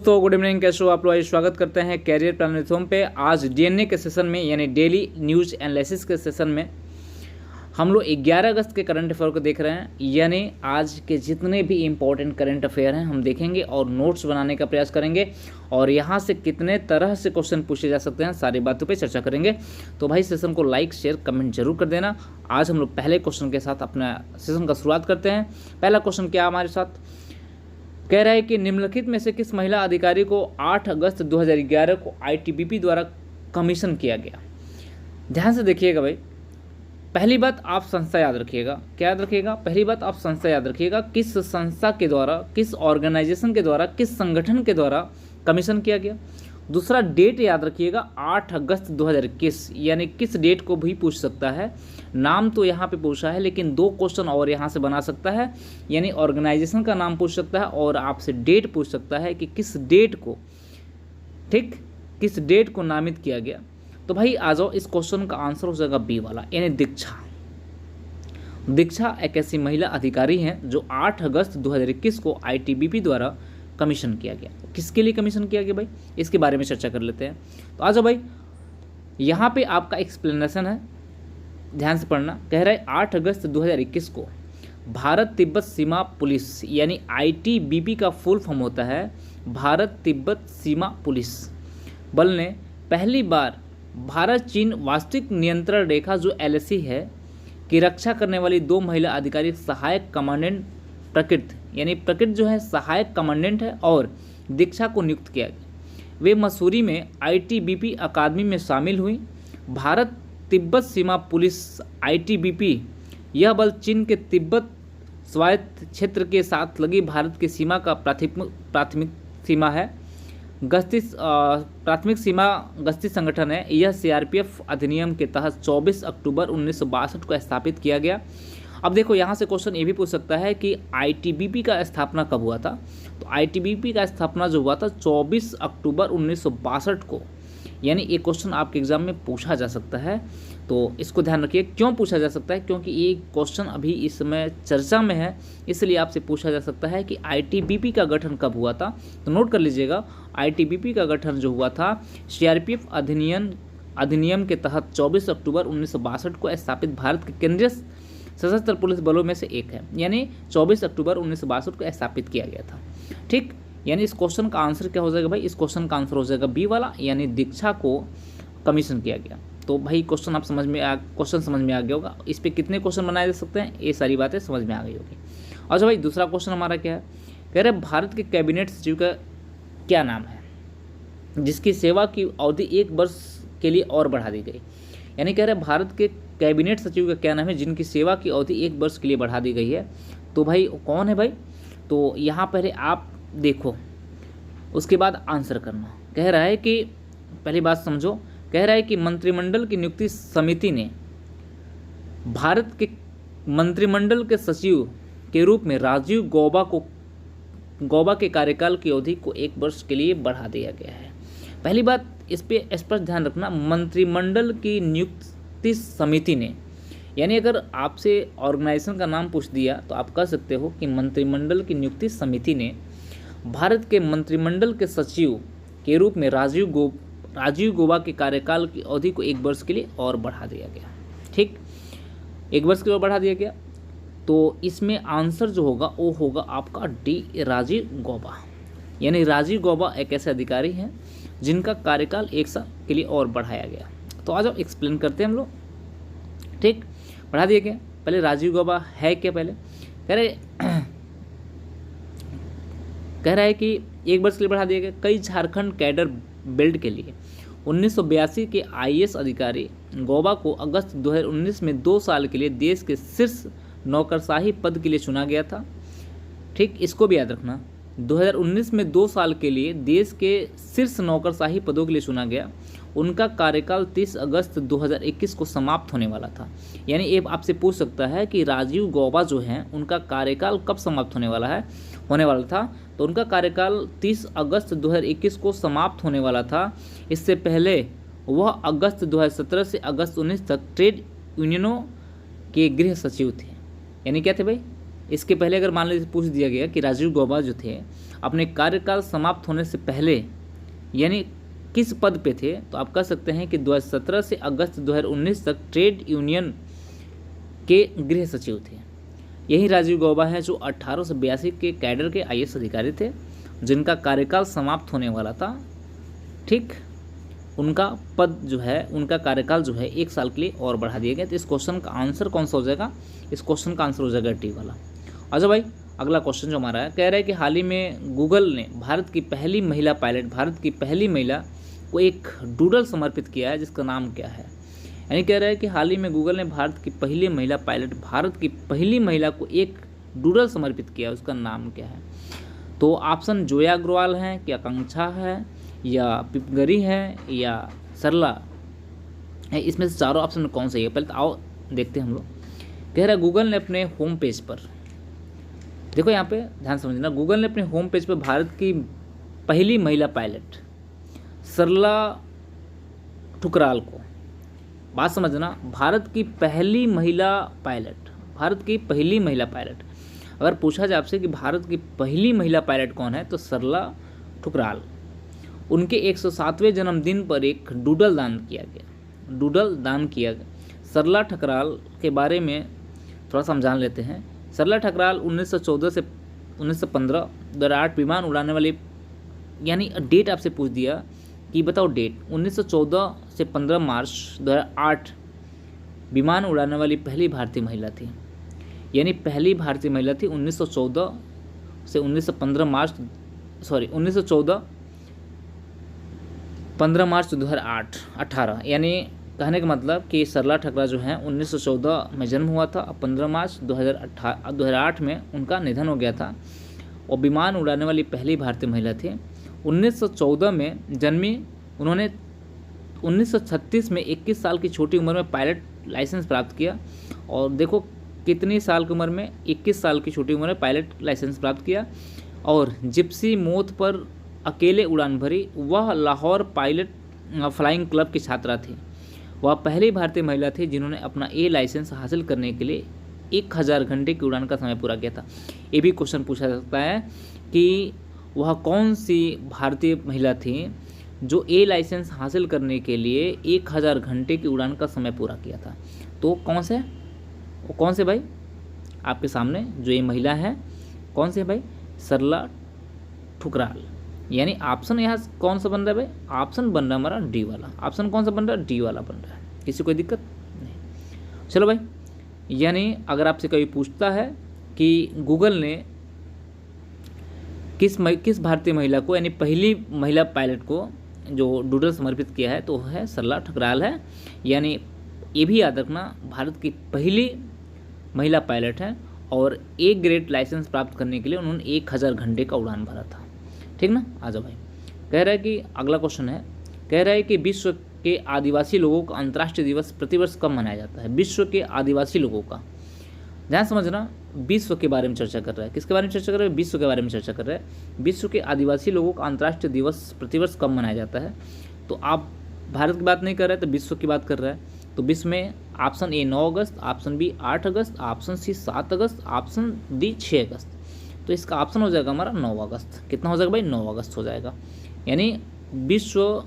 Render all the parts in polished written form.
तो good evening, कैसे हो आप लोग। स्वागत करते हैं कैरियर प्लानिथोम पे। आज डीएनए के सेशन में यानी डेली न्यूज एनालिसिस के सेशन में हम लोग 11 अगस्त के करंट अफेयर को देख रहे हैं। यानी आज के जितने भी इम्पोर्टेंट करंट अफेयर हैं हम देखेंगे और नोट्स बनाने का प्रयास करेंगे और यहाँ से कितने तरह से क्वेश्चन पूछे जा सकते हैं सारी बातों पे चर्चा करेंगे। तो भाई सेशन को लाइक शेयर कमेंट जरूर कर देना। आज हम लोग पहले क्वेश्चन के साथ अपना सेशन का शुरुआत करते हैं। पहला क्वेश्चन क्या हमारे साथ कह रहा है कि निम्नलिखित में से किस महिला अधिकारी को 8 अगस्त 2011 को आईटीबीपी द्वारा कमीशन किया गया। ध्यान से देखिएगा भाई। पहली बात आप संस्था याद रखिएगा। क्या याद रखिएगा? पहली बात आप संस्था याद रखिएगा। किस संस्था के द्वारा, किस ऑर्गेनाइजेशन के द्वारा, किस संगठन के द्वारा कमीशन किया गया। दूसरा डेट याद रखिएगा 8 अगस्त 2021, यानी किस डेट को भी पूछ सकता है। नाम तो यहाँ पे पूछा है लेकिन 2 क्वेश्चन और यहाँ से बना सकता है, यानी ऑर्गेनाइजेशन का नाम पूछ सकता है और आपसे डेट पूछ सकता है कि किस डेट को, ठीक, किस डेट को नामित किया गया। तो भाई आ जाओ, इस क्वेश्चन का आंसर हो जाएगा बी वाला, यानी दीक्षा। दीक्षा एक ऐसी महिला अधिकारी हैं जो 8 अगस्त 2021 को आईटीबीपी द्वारा कमीशन किया गया। किसके लिए कमीशन किया गया भाई, इसके बारे में चर्चा कर लेते हैं। तो आ जाओ भाई, यहाँ पे आपका एक्सप्लेनेशन है, ध्यान से पढ़ना। कह रहा है 8 अगस्त 2021 को भारत तिब्बत सीमा पुलिस, यानी आईटीबीपी का फुल फॉर्म होता है भारत तिब्बत सीमा पुलिस बल ने पहली बार भारत चीन वास्तविक नियंत्रण रेखा जो एलएसी है की रक्षा करने वाली 2 महिला अधिकारी सहायक कमांडेंट प्रकृत, यानी प्रकृत जो है सहायक कमांडेंट है, और दीक्षा को नियुक्त किया गया। वे मसूरी में आईटीबीपी अकादमी में शामिल हुई। भारत तिब्बत सीमा पुलिस आईटीबीपी यह बल चीन के तिब्बत स्वायत्त क्षेत्र के साथ लगी भारत की सीमा का प्राथमिक सीमा है, प्राथमिक सीमा गश्ती संगठन है। यह सीआरपीएफ अधिनियम के तहत 24 अक्टूबर 1962 को स्थापित किया गया। अब देखो, यहाँ से क्वेश्चन ये भी पूछ सकता है कि आईटीबीपी का स्थापना कब हुआ था। तो आईटीबीपी का स्थापना जो हुआ था 24 अक्टूबर 1962 को, यानी ये क्वेश्चन आपके एग्जाम में पूछा जा सकता है। तो इसको ध्यान रखिए। क्यों पूछा जा सकता है? क्योंकि ये क्वेश्चन अभी इस समय चर्चा में है, इसलिए आपसे पूछा जा सकता है कि आईटीबीपी का गठन कब हुआ था। तो नोट कर लीजिएगा, आईटीबीपी का गठन जो हुआ था सीआरपीएफ अधिनियम के तहत 24 अक्टूबर 1962 को स्थापित भारत के केंद्रीय सशस्त्र पुलिस बलों में से एक है, यानी 24 अक्टूबर 1962 को स्थापित किया गया था। ठीक, यानी इस क्वेश्चन का आंसर क्या हो जाएगा भाई? इस क्वेश्चन का आंसर हो जाएगा बी वाला, यानी दीक्षा को कमीशन किया गया। तो भाई क्वेश्चन समझ में आ गया होगा। इस पे कितने क्वेश्चन बनाए जा सकते हैं, ये सारी बातें समझ में आ गई होगी। और जो भाई दूसरा क्वेश्चन हमारा क्या है, कह रहे भारत के कैबिनेट सचिव का क्या नाम है जिसकी सेवा की अवधि 1 वर्ष के लिए और बढ़ा दी गई। यानी कह रहे भारत के कैबिनेट सचिव का क्या नाम है जिनकी सेवा की अवधि 1 वर्ष के लिए बढ़ा दी गई है। तो भाई कौन है भाई? तो यहाँ पहले आप देखो, उसके बाद आंसर करना। कह रहा है कि पहली बात समझो, कह रहा है कि मंत्रिमंडल की नियुक्ति समिति ने भारत के मंत्रिमंडल के सचिव के रूप में राजीव गौबा के कार्यकाल की अवधि को 1 वर्ष के लिए बढ़ा दिया गया है। पहली बात इस पे स्पष्ट ध्यान रखना, मंत्रिमंडल की नियुक्ति समिति ने, यानी अगर आपसे ऑर्गेनाइजेशन का नाम पूछ दिया तो आप कह सकते हो कि मंत्रिमंडल की नियुक्ति समिति ने भारत के मंत्रिमंडल के सचिव के रूप में राजीव गौबा के कार्यकाल की अवधि को 1 वर्ष के लिए और बढ़ा दिया गया। ठीक, 1 वर्ष के लिए बढ़ा दिया गया। तो इसमें आंसर जो होगा वो होगा आपका डी, राजीव गौबा। यानी राजीव गौबा एक ऐसे अधिकारी हैं जिनका कार्यकाल 1 साल के लिए और बढ़ाया गया। तो आ जाओ एक्सप्लेन करते हैं हम लोग। ठीक, बढ़ा दिया गया। पहले राजीव गौबा है क्या? पहले कह रहा है कि 1 वर्ष के लिए बढ़ा दिया गया। कई झारखंड कैडर बेल्ट के लिए 1982 के आईएएस अधिकारी गौबा को अगस्त 2019 में 2 साल के लिए देश के शीर्ष नौकरशाही पद के लिए चुना गया था। ठीक, इसको भी याद रखना, 2019 में 2 साल के लिए देश के शीर्ष नौकरशाही पदों के लिए चुना गया। उनका कार्यकाल 30 अगस्त 2021 को समाप्त होने वाला था। यानी ये आपसे पूछ सकता है कि राजीव गौबा जो हैं उनका कार्यकाल कब समाप्त होने वाला था। तो उनका कार्यकाल 30 अगस्त 2021 को समाप्त होने वाला था। इससे पहले वह अगस्त 2017 से अगस्त 19 तक ट्रेड यूनियनों के गृह सचिव थे। यानी क्या थे भाई? इसके पहले अगर मान लीजिए पूछ दिया गया कि राजीव गौबा जो थे अपने कार्यकाल समाप्त होने से पहले यानी किस पद पे थे, तो आप कह सकते हैं कि 2017 से अगस्त 2019 तक ट्रेड यूनियन के गृह सचिव थे। यही राजीव गौबा हैं जो 1882 के कैडर के IAS अधिकारी थे जिनका कार्यकाल समाप्त होने वाला था। ठीक, उनका पद जो है, उनका कार्यकाल जो है 1 साल के लिए और बढ़ा दिया गया। तो इस क्वेश्चन का आंसर कौन सा हो जाएगा? इस क्वेश्चन का आंसर हो जाएगा डी वाला। अच्छा भाई, अगला क्वेश्चन जो हमारा है, कह रहा है कि हाल ही में गूगल ने भारत की पहली महिला पायलट, भारत की पहली महिला को एक डूडल समर्पित किया है जिसका नाम क्या है? यानी कह रहा है कि हाल ही में गूगल ने भारत की पहली महिला पायलट, भारत की पहली महिला को एक डूडल समर्पित किया है, उसका नाम क्या है? तो ऑप्शन जोया अग्रवाल है, क्या आकांक्षा है, या पिपगरी है, या सरला है? इसमें से चारों ऑप्शन में कौन सही है? पहले तो आओ देखते हैं हम लोग। कह रहा है गूगल ने अपने होम पेज पर, देखो यहाँ पे ध्यान समझना, गूगल ने अपने होम पेज पर भारत की पहली महिला पायलट सरला ठुकराल को, बात समझना, भारत की पहली महिला पायलट, भारत की पहली महिला पायलट, अगर पूछा जाए आपसे कि भारत की पहली महिला पायलट कौन है, तो सरला ठुकराल। उनके 107वें जन्मदिन पर एक डूडल दान किया गया, डूडल दान किया गया। सरला ठुकराल के बारे में थोड़ा समझान लेते हैं। सरला ठुकराल 1914 से 1915 2008 विमान उड़ाने वाली, यानी डेट आपसे पूछ दिया कि बताओ डेट, 1914 से 15 मार्च 2008 विमान उड़ाने वाली पहली भारतीय महिला थी। यानी पहली भारतीय महिला थी 1914 से 1915 मार्च, 1914 15 मार्च 2018, यानी कहने का मतलब कि सरला ठुकराल जो है 1914 में जन्म हुआ था, 15 मार्च 2008 में उनका निधन हो गया था, और विमान उड़ाने वाली पहली भारतीय महिला थी। 1914 में जन्मी उन्होंने 1936 में 21 साल की छोटी उम्र में पायलट लाइसेंस प्राप्त किया। और देखो कितनी साल की उम्र में, 21 साल की छोटी उम्र में पायलट लाइसेंस प्राप्त किया। और जिप्सी मोथ पर अकेले उड़ान भरी। वह लाहौर पायलट फ्लाइंग क्लब की छात्रा थी। वह पहली भारतीय महिला थी जिन्होंने अपना ए लाइसेंस हासिल करने के लिए 1000 घंटे की उड़ान का समय पूरा किया था। ये भी क्वेश्चन पूछा जा सकता है कि वह कौन सी भारतीय महिला थी जो ए लाइसेंस हासिल करने के लिए 1000 घंटे की उड़ान का समय पूरा किया था। तो कौन से, वो कौन से भाई? आपके सामने जो ये महिला है, कौन से भाई? सरला ठुकराल। यानी ऑप्शन यहाँ कौन सा बन रहा है भाई? ऑप्शन बन रहा है हमारा डी वाला। ऑप्शन कौन सा बन रहा है? डी वाला बन रहा है। किसी कोई दिक्कत नहीं? चलो भाई, यानी अगर आपसे कोई पूछता है कि गूगल ने किस भारतीय महिला को, यानी पहली महिला पायलट को जो डूडल समर्पित किया है, तो है सरला ठुकराल है। यानी ये भी याद रखना, भारत की पहली महिला पायलट है और ए ग्रेड लाइसेंस प्राप्त करने के लिए उन्होंने 1000 घंटे का उड़ान भरा था। ठीक ना? आ जाओ भाई। कह रहा है कि अगला क्वेश्चन है, कह रहा है कि विश्व के आदिवासी लोगों का अंतर्राष्ट्रीय दिवस प्रतिवर्ष कब मनाया जाता है? विश्व के आदिवासी लोगों का, ध्यान समझना, विश्व के बारे में चर्चा कर रहा है। किसके बारे में चर्चा कर रहा है? विश्व के बारे में चर्चा कर रहा है। विश्व के आदिवासी लोगों का अंतर्राष्ट्रीय दिवस प्रतिवर्ष कब मनाया जाता है? तो आप भारत की बात नहीं कर रहे, तो विश्व की बात कर रहा है। तो विश्व में ऑप्शन ए 9 अगस्त, ऑप्शन बी 8 अगस्त, ऑप्शन सी 7 अगस्त, ऑप्शन डी 6 अगस्त। तो इसका ऑप्शन हो जाएगा हमारा 9 अगस्त। कितना हो जाएगा भाई? 9 अगस्त हो जाएगा। यानी विश्व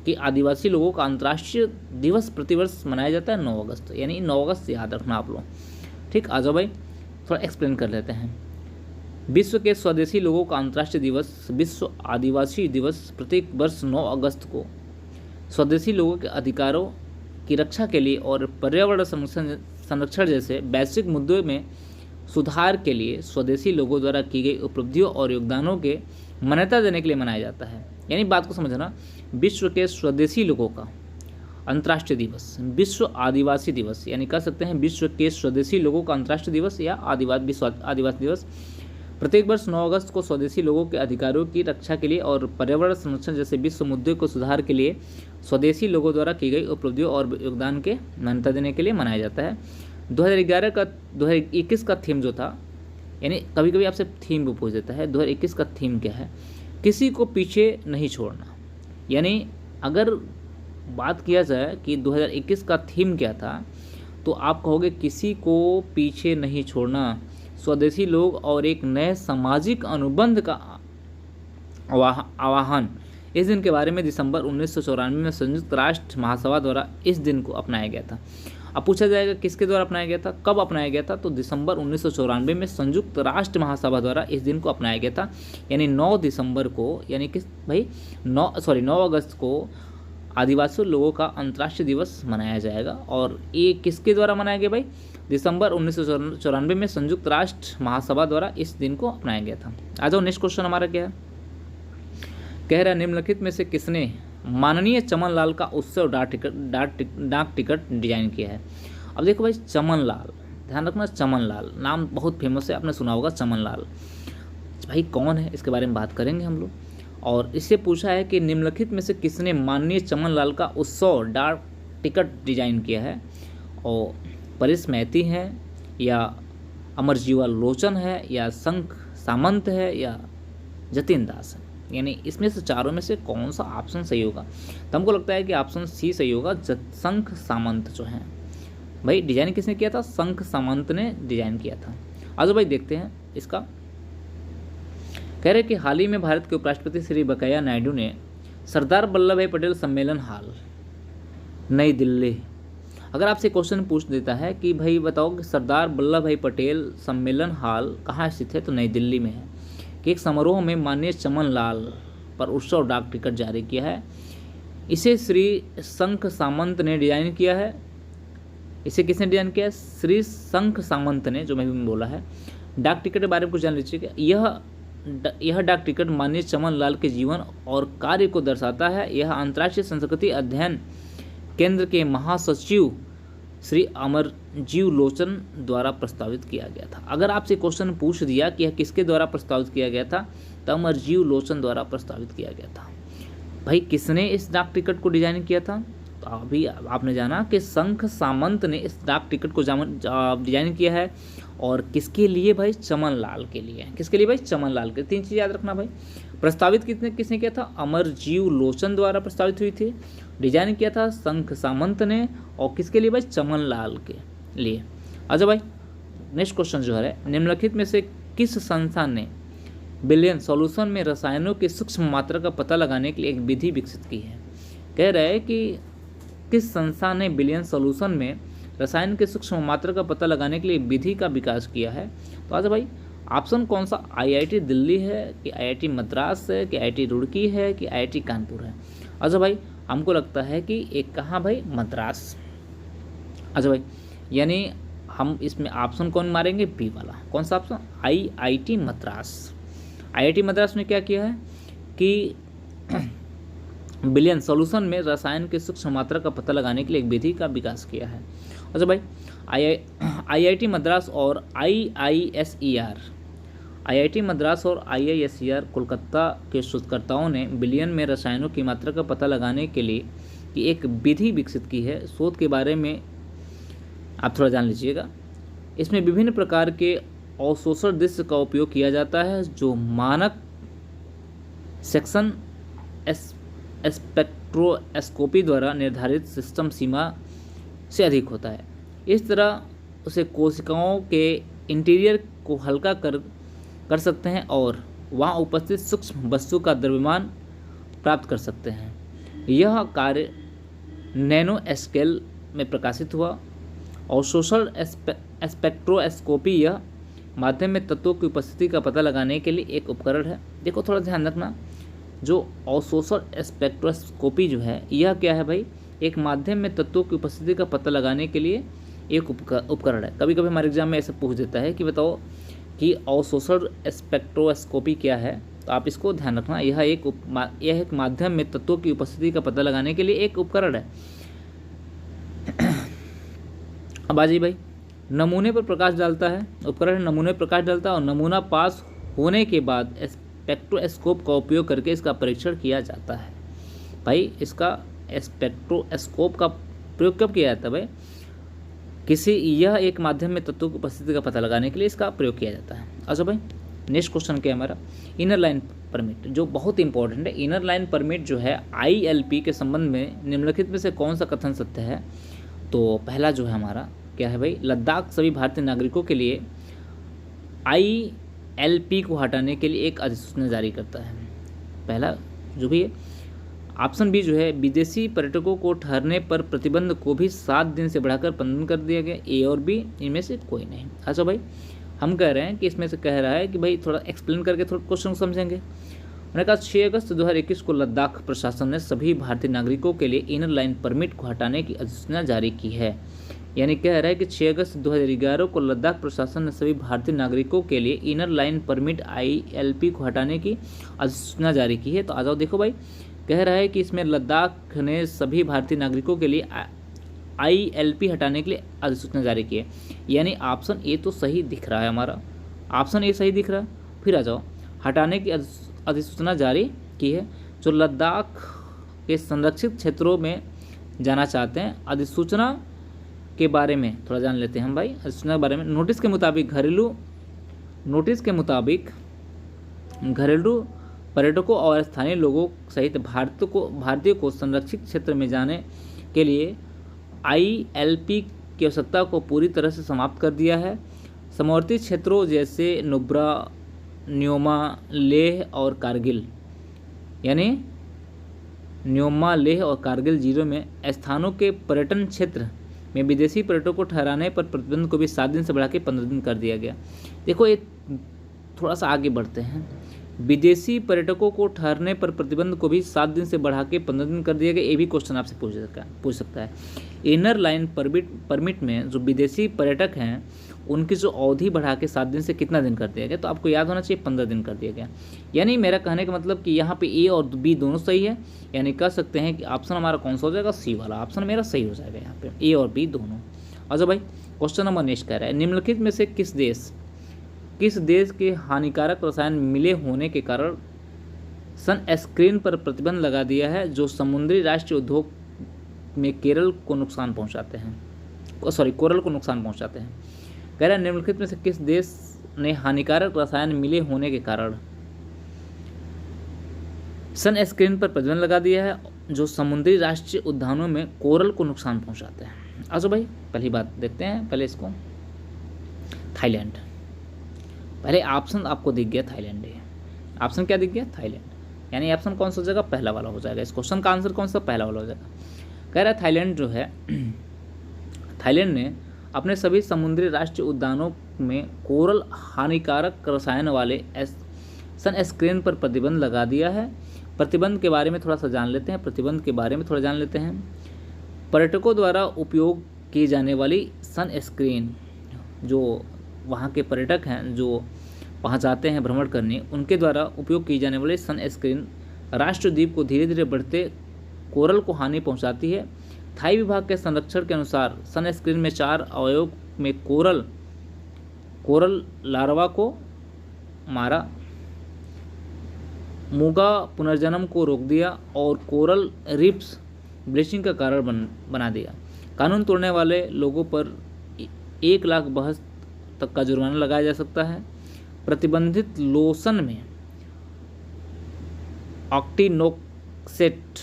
के आदिवासी लोगों का अंतर्राष्ट्रीय दिवस प्रतिवर्ष मनाया जाता है 9 अगस्त। यानी 9 अगस्त याद रखना आप लोग। ठीक, आ जाओ भाई, थोड़ा एक्सप्लेन कर लेते हैं। विश्व के स्वदेशी लोगों का अंतर्राष्ट्रीय दिवस, विश्व आदिवासी दिवस प्रत्येक वर्ष 9 अगस्त को स्वदेशी लोगों के अधिकारों की रक्षा के लिए और पर्यावरण संरक्षण जैसे वैश्विक मुद्दों में सुधार के लिए स्वदेशी लोगों द्वारा की गई उपलब्धियों और योगदानों के मान्यता देने के लिए मनाया जाता है। यानी बात को समझना, विश्व के स्वदेशी लोगों का अंतर्राष्ट्रीय दिवस, विश्व आदिवासी दिवस, यानी कह सकते हैं विश्व के स्वदेशी लोगों का अंतर्राष्ट्रीय दिवस या विश्व आदिवासी दिवस प्रत्येक वर्ष 9 अगस्त को स्वदेशी लोगों के अधिकारों की रक्षा के लिए और पर्यावरण संरक्षण जैसे विश्व मुद्दों को सुधार के लिए स्वदेशी लोगों द्वारा की गई उपलब्धियों और योगदान के मान्यता देने के लिए मनाया जाता है। 2021 का थीम जो था, यानी कभी कभी आपसे थीम भी पूछ देता है, 2021 का थीम क्या है? किसी को पीछे नहीं छोड़ना। यानी अगर बात किया जाए कि 2021 का थीम क्या था, तो आप कहोगे किसी को पीछे नहीं छोड़ना, स्वदेशी लोग और एक नए सामाजिक अनुबंध का आवाहन। इस दिन के बारे में दिसंबर 1994 में संयुक्त राष्ट्र महासभा द्वारा इस दिन को अपनाया गया था। अब पूछा जाएगा किसके द्वारा अपनाया गया था, कब अपनाया गया था, तो दिसंबर 1994 में संयुक्त राष्ट्र महासभा द्वारा इस दिन को अपनाया गया था। यानी 9 दिसंबर को, यानी किस भाई 9 अगस्त को आदिवासी लोगों का अंतर्राष्ट्रीय दिवस मनाया जाएगा। और ये किसके द्वारा मनाया गया भाई, दिसंबर 1994 में संयुक्त राष्ट्र महासभा द्वारा इस दिन को अपनाया गया था। आ जाओ नेक्स्ट क्वेश्चन हमारा क्या है, कह रहा है निम्नलिखित में से किसने माननीय चमन लाल का उत्सव डाक टिकट डिजाइन किया है। अब देखो भाई चमन लाल, ध्यान रखना चमन लाल नाम बहुत फेमस है, आपने सुना होगा चमन लाल। भाई कौन है इसके बारे में बात करेंगे हम लोग। और इससे पूछा है कि निम्नलिखित में से किसने माननीय चमन लाल का उत्सव डाक टिकट डिजाइन किया है। और परेश मैती है, या अमरजीवा लोचन है, या शंख सामंत है, या जतिन दास है। यानी इसमें से चारों में से कौन सा ऑप्शन सही होगा, तो हमको लगता है कि ऑप्शन सी सही होगा, शंख सामंत जो है। भाई डिजाइन किसने किया था, शंख सामंत ने डिजाइन किया था। आज भाई देखते हैं इसका। कह रहे कि हाल ही में भारत के उपराष्ट्रपति श्री वेंकैया नायडू ने सरदार वल्लभ भाई पटेल सम्मेलन हाल नई दिल्ली, अगर आपसे क्वेश्चन पूछ देता है कि भाई बताओ कि सरदार वल्लभ भाई पटेल सम्मेलन हाल कहाँ स्थित है, तो नई दिल्ली में है, कि एक समारोह में माननीय चमन लाल पर उत्सव डाक टिकट जारी किया है। इसे श्री शंख सामंत ने डिजाइन किया है। इसे किसने डिजाइन किया है, श्री शंख सामंत ने, जो मैं भी बोला है। डाक टिकट के बारे में कुछ जान लीजिएगा। यह डाक टिकट माननीय चमन लाल के जीवन और कार्य को दर्शाता है। यह अंतर्राष्ट्रीय संस्कृति अध्ययन केंद्र के महासचिव श्री अमरजीव लोचन द्वारा प्रस्तावित किया गया था। अगर आपसे क्वेश्चन पूछ दिया कि यह किसके द्वारा प्रस्तावित किया गया था, तो अमरजीव लोचन द्वारा प्रस्तावित किया गया था। भाई किसने इस डाक टिकट को डिजाइन किया था, तो अभी आपने जाना कि शंख सामंत ने इस डाक टिकट को डिजाइन किया है। और किसके लिए भाई, चमन लाल के लिए। किसके लिए भाई, चमन लाल के। 3 चीज़ याद रखना भाई। प्रस्तावित किसने किया था, अमरजीव लोचन द्वारा प्रस्तावित हुई थी। डिजाइन किया था शंख सामंत ने, और किसके लिए भाई, चमन लाल के लिए। अच्छा भाई नेक्स्ट क्वेश्चन जो है, निम्नलिखित में से किस संस्था ने बिलियन सॉल्यूशन में रसायनों की सूक्ष्म मात्रा का पता लगाने के लिए एक विधि विकसित की है। कह रहे हैं कि किस संस्था ने बिलियन सॉल्यूशन में रसायन के सूक्ष्म मात्रा का पता लगाने के लिए विधि का विकास किया है। तो आज भाई ऑप्शन कौन सा, आईआईटी दिल्ली है, कि आईआईटी मद्रास है, कि आईआईटी रुड़की है, कि आईआईटी कानपुर है। अच्छा भाई हमको लगता है कि एक कहाँ भाई, मद्रास। अच्छा भाई यानी हम इसमें ऑप्शन कौन मारेंगे, बी वाला। कौन सा option, IIT Madras. IIT Madras ने क्या किया है कि बिलियन सॉल्यूशन में रसायन के सूक्ष्म मात्रा का पता लगाने के लिए एक विधि का विकास किया है। अच्छा भाई आईआईटी मद्रास और आईआईटी मद्रास और आईआईएसईआर कोलकाता के शोधकर्ताओं ने बिलियन में रसायनों की मात्रा का पता लगाने के लिए की एक विधि विकसित की है। शोध के बारे में आप थोड़ा जान लीजिएगा। इसमें विभिन्न प्रकार के अवशोषण दृश्य का उपयोग किया जाता है, जो मानक सेक्शन स्पेक्ट्रोस्कोपी द्वारा निर्धारित सिस्टम सीमा से अधिक होता है। इस तरह उसे कोशिकाओं के इंटीरियर को हल्का कर सकते हैं और वहां उपस्थित सूक्ष्म वस्तु का द्रव्यमान प्राप्त कर सकते हैं। यह कार्य नैनो स्केल में प्रकाशित हुआ। अवशोषण स्पेक्ट्रोस्कोपी यह माध्यम में तत्वों की उपस्थिति का पता लगाने के लिए एक उपकरण है। देखो थोड़ा ध्यान रखना, जो अवशोषण स्पेक्ट्रोस्कोपी जो है यह क्या है भाई, एक माध्यम में तत्वों की उपस्थिति का पता लगाने के लिए एक उपकरण है। कभी कभी हमारे एग्जाम में ऐसा पूछ देता है कि बताओ कि अवशोषण स्पेक्ट्रोस्कोपी क्या है, तो आप इसको ध्यान रखना। यह एक माध्यम में तत्वों की उपस्थिति का पता लगाने के लिए एक उपकरण है। अब आजी भाई नमूने पर प्रकाश डालता है, उपकरण नमूने पर प्रकाश डालता है और नमूना पास होने के बाद स्पेक्ट्रोस्कोप का उपयोग करके इसका परीक्षण किया जाता है। भाई इसका स्पेक्ट्रोस्कोप का प्रयोग कब किया जाता है भाई, यह एक माध्यम में तत्वों की उपस्थिति का पता लगाने के लिए इसका प्रयोग किया जाता है। अच्छा भाई नेक्स्ट क्वेश्चन क्या है हमारा, इनर लाइन परमिट, जो बहुत इंपॉर्टेंट है। इनर लाइन परमिट जो है ILP के संबंध में निम्नलिखित में से कौन सा कथन सत्य है। तो पहला जो है हमारा क्या है भाई, लद्दाख सभी भारतीय नागरिकों के लिए ILP को हटाने के लिए एक अधिसूचना जारी करता है। पहला जो भी है ऑप्शन बी जो है, विदेशी पर्यटकों को ठहरने पर प्रतिबंध को भी 7 दिन से बढ़ाकर 15 दिन कर दिया गया। ए और बी इनमें से कोई नहीं। अच्छा भाई, हम कह रहे हैं कि इसमें से कह रहा है कि भाई थोड़ा एक्सप्लेन करके थोड़ा क्वेश्चन समझेंगे। उन्होंने कहा 6 अगस्त 2021 को लद्दाख प्रशासन ने सभी भारतीय नागरिकों के लिए इनर लाइन परमिट को हटाने की अधिसूचना जारी की है। यानी कह रहा है कि 6 अगस्त 2011 को लद्दाख प्रशासन ने सभी भारतीय नागरिकों के लिए इनर लाइन परमिट ILP को हटाने की अधिसूचना जारी की है। तो आ जाओ देखो भाई, कह रहा है कि इसमें लद्दाख ने सभी भारतीय नागरिकों के लिए ILP हटाने के लिए अधिसूचना जारी की है। यानी ऑप्शन ए तो सही दिख रहा है हमारा, ऑप्शन ए सही दिख रहा है। फिर आ जाओ, हटाने की अधिसूचना जारी की है जो लद्दाख के संरक्षित क्षेत्रों में जाना चाहते हैं। अधिसूचना के बारे में थोड़ा जान लेते हैं हम भाई। अधिसूचना के बारे में नोटिस के मुताबिक घरेलू पर्यटकों और स्थानीय लोगों सहित भारतीयों को संरक्षित क्षेत्र में जाने के लिए ILP की आवश्यकता को पूरी तरह से समाप्त कर दिया है। सीमावर्ती क्षेत्रों जैसे नुब्रा, न्योमा, लेह और कारगिल, यानी न्योमा, लेह और कारगिल जिलों में स्थानों के पर्यटन क्षेत्र में विदेशी पर्यटकों को ठहराने पर प्रतिबंध को भी 7 दिन से बढ़ा के 15 दिन कर दिया गया। देखो ये थोड़ा सा आगे बढ़ते हैं। विदेशी पर्यटकों को ठहरने पर प्रतिबंध को भी 7 दिन से बढ़ा के 15 दिन कर दिया गया। ये भी क्वेश्चन आपसे पूछ सकता है। इनर लाइन परमिट में जो विदेशी पर्यटक हैं उनकी जो अवधि बढ़ा के 7 दिन से कितना दिन कर दिया गया, तो आपको याद होना चाहिए 15 दिन कर दिया गया। यानी मेरा कहने का मतलब कि यहाँ पे ए और बी दोनों सही है। यानी कह सकते हैं कि ऑप्शन हमारा कौन सा हो जाएगा, सी वाला ऑप्शन मेरा सही हो जाएगा यहाँ पे, ए और बी दोनों। अच्छा भाई, क्वेश्चन नंबर नेक्स्ट कह रहा है, निम्नलिखित में से किस देश के हानिकारक रसायन मिले होने के कारण सनस्क्रीन पर प्रतिबंध लगा दिया है जो समुद्री राष्ट्रीय उद्योग में कोरल को नुकसान पहुंचाते हैं। कह रहा है निम्नलिखित में से किस देश ने हानिकारक रसायन मिले होने के कारण सनस्क्रीन पर प्रतिबंध लगा दिया है जो समुद्री राष्ट्रीय उद्यानों में कोरल को नुकसान पहुंचाते हैं। अच्छा भाई, पहली बात देखते हैं पहले इसको, थाईलैंड। पहले ऑप्शन आपको दिख गया थाईलैंड है। ऑप्शन क्या दिख गया, थाईलैंड। यानी ऑप्शन कौन सा हो जाएगा, पहला वाला हो जाएगा। इस क्वेश्चन का आंसर कौन सा, पहला वाला हो जाएगा। कह रहा है थाईलैंड जो है थाईलैंड ने अपने सभी समुद्री राष्ट्रीय उद्यानों में कोरल हानिकारक रसायन वाले सनस्क्रीन पर प्रतिबंध लगा दिया है। प्रतिबंध के बारे में थोड़ा सा जान लेते हैं। पर्यटकों द्वारा उपयोग की जाने वाली सनस्क्रीन, जो वहाँ के पर्यटक हैं जो वहाँ जाते हैं भ्रमण करने, उनके द्वारा उपयोग की जाने वाली सनस्क्रीन राष्ट्रद्वीप को धीरे धीरे बढ़ते कोरल को हानि पहुँचाती है। थाई विभाग के संरक्षण के अनुसार सनस्क्रीन में 4 अवयव में कोरल लार्वा को मारा, मूंगा पुनर्जन्म को रोक दिया और कोरल रीफ्स ब्लीचिंग का कारण बना दिया। कानून तोड़ने वाले लोगों पर 1 लाख बहस तक का जुर्माना लगाया जा सकता है। प्रतिबंधित लोशन में ऑक्टीनोक्सेट,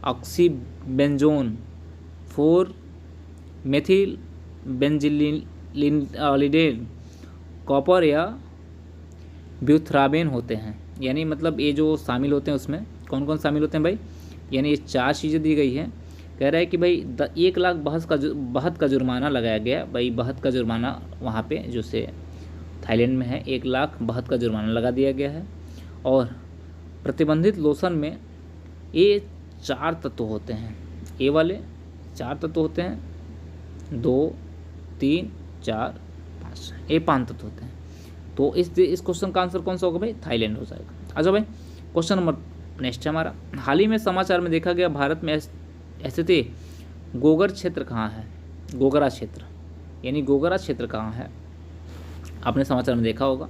ऑक्सीबेंजोन, 4 मेथिल बेंजिलिडेन, कॉपर या ब्यूथराबेन होते हैं। यानी मतलब ये जो शामिल होते हैं उसमें कौन कौन शामिल होते हैं भाई, यानी ये 4 चीज़ें दी गई हैं। कह रहा है कि भाई 1 लाख बहत का जुर्माना लगाया गया। भाई बहत का जुर्माना वहाँ पे जो से थाईलैंड में है, 1 लाख बहत का जुर्माना लगा दिया गया है। और प्रतिबंधित लोशन में ये 4 तत्व होते हैं, ये वाले 4 तत्व होते हैं, 2, 3, 4, 5, ये 5 तत्व होते हैं। तो इस क्वेश्चन का आंसर कौन सा होगा भाई, थाईलैंड हो जाएगा। अच्छा भाई, क्वेश्चन नंबर नेक्स्ट है हमारा, हाल ही में समाचार में देखा गया भारत में स्थित गोगर क्षेत्र कहाँ है, गोगरा क्षेत्र, यानी गोगरा क्षेत्र कहाँ है, आपने समाचार में देखा होगा।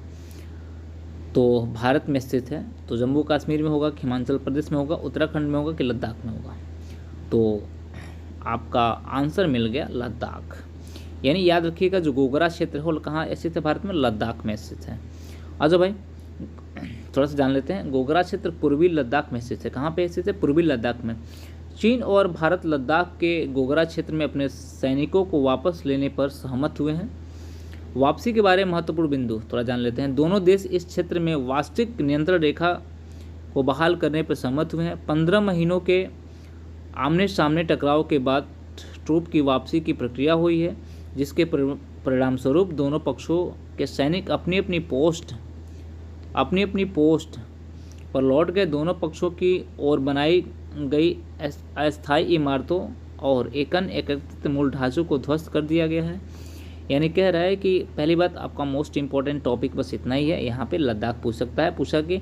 तो भारत में स्थित है, तो जम्मू कश्मीर में होगा, हिमाचल प्रदेश में होगा, उत्तराखंड में होगा कि लद्दाख में होगा। तो आपका आंसर मिल गया लद्दाख। यानी याद रखिएगा जो गोगरा क्षेत्र है कहाँ स्थित है, भारत में लद्दाख में स्थित है। अच्छा भाई, थोड़ा सा जान लेते हैं। गोगरा क्षेत्र पूर्वी लद्दाख में स्थित है। कहाँ पे स्थित है, पूर्वी लद्दाख में। चीन और भारत लद्दाख के गोगरा क्षेत्र में अपने सैनिकों को वापस लेने पर सहमत हुए हैं। वापसी के बारे में महत्वपूर्ण बिंदु थोड़ा जान लेते हैं। दोनों देश इस क्षेत्र में वास्तविक नियंत्रण रेखा को बहाल करने पर सहमत हुए हैं। 15 महीनों के आमने सामने टकराव के बाद ट्रूप की वापसी की प्रक्रिया हुई है, जिसके परिणामस्वरूप दोनों पक्षों के सैनिक अपनी अपनी पोस्ट पर लौट गए। दोनों पक्षों की ओर बनाई गई अस्थायी इमारतों और एकत्रित मूल ढांचों को ध्वस्त कर दिया गया है। यानी कह रहा है कि पहली बात आपका मोस्ट इंपॉर्टेंट टॉपिक बस इतना ही है। यहाँ पे लद्दाख पूछ सकता है, पूछा कि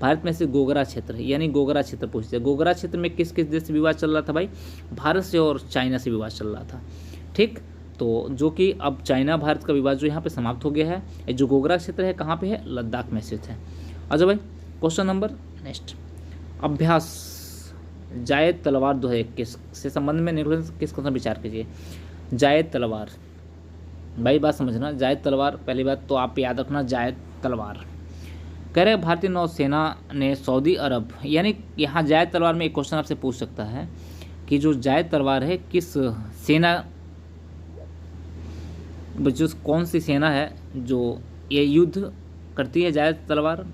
भारत में से गोगरा क्षेत्र, यानी गोगरा क्षेत्र पूछते हैं। गोगरा क्षेत्र में किस किस देश से विवाद चल रहा था भाई? भारत से और चाइना से विवाद चल रहा था। ठीक, तो जो कि अब चाइना भारत का विवाद जो यहाँ पे समाप्त हो गया है। जो गोगरा क्षेत्र है कहाँ पे है? लद्दाख में स्थित है। अच्छा भाई, क्वेश्चन नंबर नेक्स्ट, अभ्यास जायद तलवार 2021 से संबंध में निम्नलिखित किस क्वेश्चन विचार कीजिए। जायद तलवार, भाई बात समझना, जायद तलवार पहली बात तो आप याद रखना, जायद तलवार कह रहे भारतीय नौसेना ने सऊदी अरब, यानी यहाँ जायद तलवार में एक क्वेश्चन आपसे पूछ सकता है कि जो जायद तलवार है किस सेना, जो कौन सी सेना है जो ये युद्ध करती है जायद तलवार?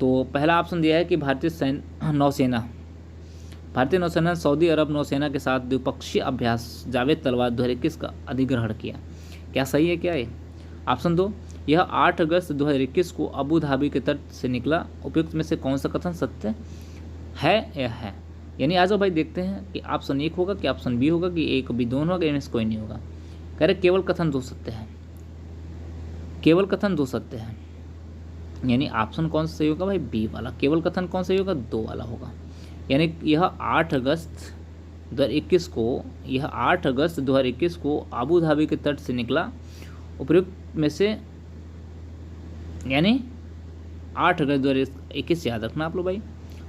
तो पहला ऑप्शन दिया है कि भारतीय नौसेना सऊदी अरब नौसेना के साथ द्विपक्षीय अभ्यास जावेद तलवार 2021 का अधिग्रहण किया। क्या सही है क्या ये? ऑप्शन 2, यह 8 अगस्त 2021 को अबू धाबी के तट से निकला। उपयुक्त में से कौन सा कथन सत्य है या है? यानी आ जाओ भाई देखते हैं कि ऑप्शन 1 होगा कि ऑप्शन बी होगा कि एक बी दोनों होगा, इनमें से कोई नहीं होगा। कह रहे केवल कथन 2 सत्य है, केवल कथन 2 सत्य है। यानी ऑप्शन कौन सा सही होगा भाई? बी वाला। केवल कथन कौन सही होगा? 2 वाला होगा। यानी यह 8 अगस्त 2021 को अबू धाबी के तट से निकला। उपयुक्त में से यानी 8 अगस्त 2021 याद रखना आप लोग भाई।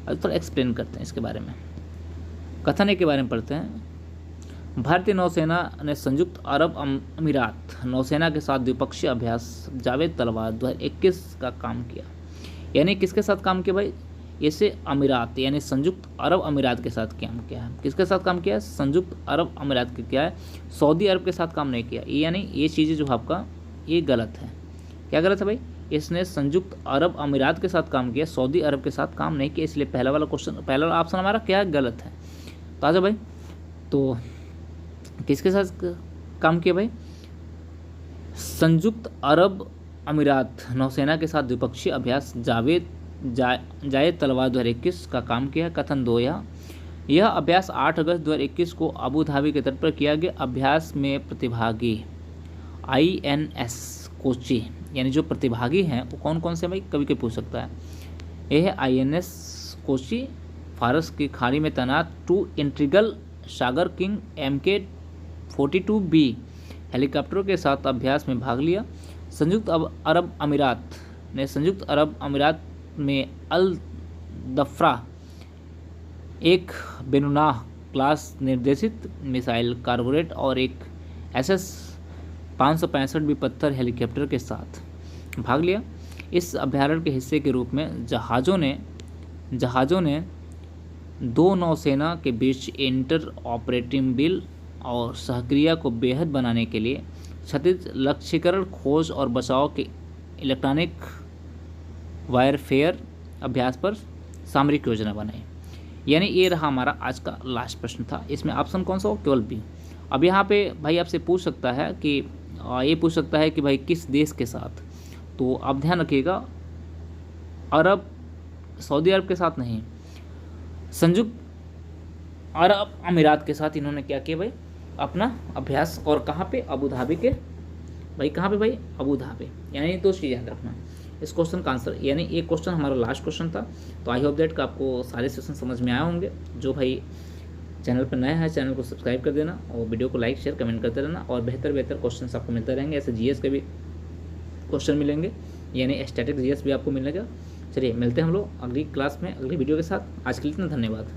अब थोड़ा एक्सप्लेन करते हैं इसके बारे में, कथन के बारे में पढ़ते हैं। भारतीय नौसेना ने संयुक्त अरब अमीरात नौसेना के साथ द्विपक्षीय अभ्यास जावेद तलवार 2021 का काम किया। यानी किसके साथ काम किया भाई? इसे अमीरात यानी संयुक्त अरब अमीरात के साथ काम किया है। किसके साथ काम किया है? संयुक्त अरब अमीरात के किया है, सऊदी अरब के साथ काम नहीं किया। यानी ये चीज़ें जो आपका ये गलत है। क्या गलत है भाई? इसने संयुक्त अरब अमीरात के साथ काम किया, सऊदी अरब के साथ काम नहीं किया, इसलिए पहला वाला क्वेश्चन, पहला वाला ऑप्शन हमारा क्या गलत है। तो आजा भाई, तो किसके साथ काम किया भाई? संयुक्त अरब अमीरात नौसेना के साथ द्विपक्षीय अभ्यास जायद तलवार 2021 का काम किया। कथन 2, यह अभ्यास 8 अगस्त 2021 को अबू धाबी के तट पर किया गया। अभ्यास में प्रतिभागी INS कोची, यानी जो प्रतिभागी हैं वो कौन कौन से भाई? कभी कोई पूछ सकता है। यह है INS कोची, फारस की खाड़ी में तैनात 2 इंट्रिगल सागर किंग MK-42B हेलीकॉप्टरों के साथ अभ्यास में भाग लिया। संयुक्त अरब अमीरात में अल दफ्रा एक बेनुनाह क्लास निर्देशित मिसाइल कार्बोरेट और एक SS-565 पत्थर हेलीकॉप्टर के साथ भाग लिया। इस अभ्यारण्य के हिस्से के रूप में जहाज़ों ने 2 नौसेना के बीच इंटर ऑपरेटिबिल और सहक्रिया को बेहद बनाने के लिए क्षतिज लक्ष्यीकरण, खोज और बचाव के इलेक्ट्रॉनिक वायरफेयर अभ्यास पर सामरिक योजना बनाई। यानी ये रहा हमारा आज का लास्ट प्रश्न था। इसमें ऑप्शन कौन सा हो? केवल बी। अब यहाँ पे भाई आपसे पूछ सकता है कि ये पूछ सकता है कि भाई किस देश के साथ, तो आप ध्यान रखिएगा सऊदी अरब के साथ नहीं, संयुक्त अरब अमीरात के साथ इन्होंने क्या किया भाई? अपना अभ्यास। और कहाँ पे? अबू धाबी के भाई, कहाँ पे भाई? Abu Dhabi. यानी 2 चीज़ याद रखना इस क्वेश्चन का आंसर। यानी एक क्वेश्चन हमारा लास्ट क्वेश्चन था। तो आई होप दैट का आपको सारे सेक्शन समझ में आए होंगे। जो भाई चैनल पर नया है चैनल को सब्सक्राइब कर देना और वीडियो को लाइक शेयर कमेंट करते रहना, और बेहतर क्वेश्चन आपको मिलते रहेंगे। ऐसे GS के भी क्वेश्चन मिलेंगे, यानी स्टैटिक GS भी आपको मिलेगा। चलिए मिलते हैं हम लोग अगली क्लास में अगली वीडियो के साथ। आज के लिए इतना धन्यवाद।